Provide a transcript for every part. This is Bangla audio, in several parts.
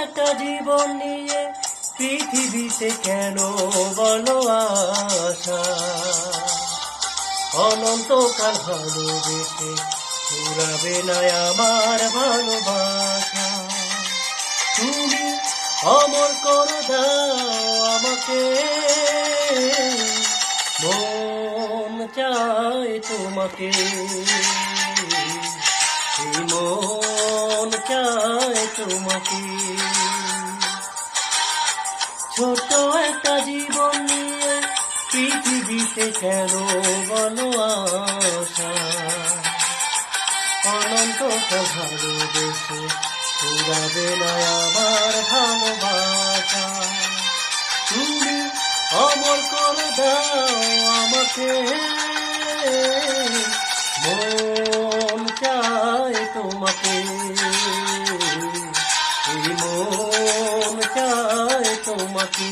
একটা জীবন নিয়ে পৃথিবীতে কেন বলো আশা? অনন্তকাল ভালোবেসে ফুরাবে না আমার ভালোবাসা। তুমি অমর করে দাও আমাকে, মন চায় তোমাকে, মন চায় তোমাকে। ছোট একটা জীবন নিয়ে পৃথিবীতে কেন বলো আশা? অনন্তকাল ভালোবেসে ফুরাবে না আমার ভালোবাসা। তুমি অমর করে দাও আমাকে, মন চায় তোমাকে, মন চায় তোমাকে।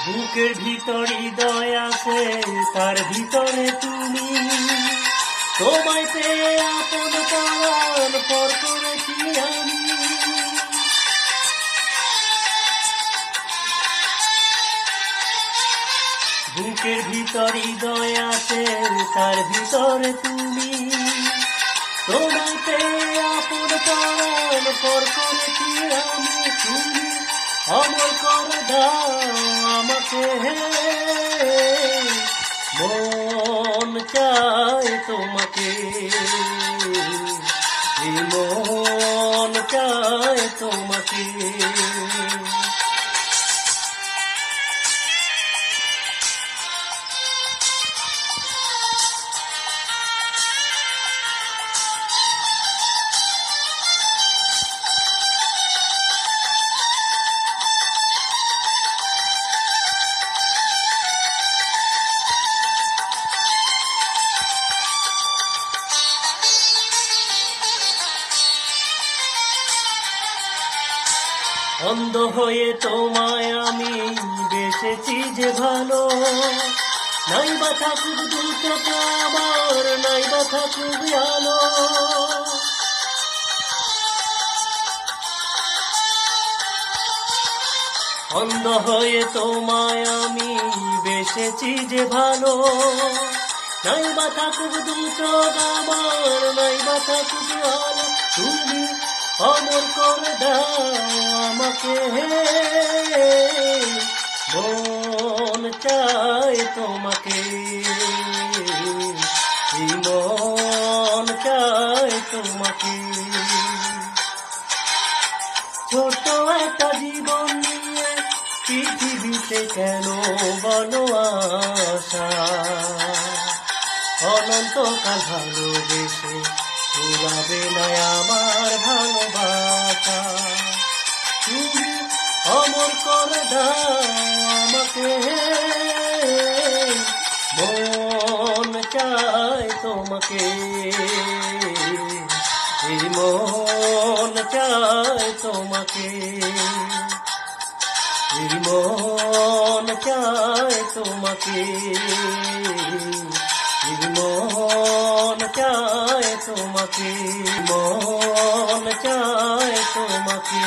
বুকের ভিতর হৃদয় আছে, তার ভিতরে তুমি। তোমায় পেয়ে আপন প্রাণ পর করেছি আমি। বুকের ভিতর হৃদয় আছে, তার ভিতরে তুমি। তোমায় পেয়ে আপন প্রাণ পর করেছি আমি। তুমি অমর করে দাও আমাকে, মন চায় তোমাকে, মন চায় তোমাকে। অন্ধ হয়ে তোমায় আমি বেসেছি যে ভালো। নাই বা থাকুক দু চোখে আমার, নাই বা থাকুক আলো। অন্ধ হয়ে তোমায় আমি বেসেছি যে ভালো। নাই বা থাকুক দু চোখ আমার, নাই বা থাকুক আলো। তুমি অমর করে দাও আমাকে, মন চায় তোমাকে, মন চায় তোমাকে। ছোট একটা জীবন নিয়ে পৃথিবীতে কেন বলো আশা? অনন্তকাল ভালোবেসে ফুরাবে না আমার ভালোবাসা। তুমি অমর করে দাও আমাকে, মন চায় তোমাকে, মন চায় তোমাকে, মন চায় তোমাকে, মন চায় তোমাকে, মন চায় তোমাকে।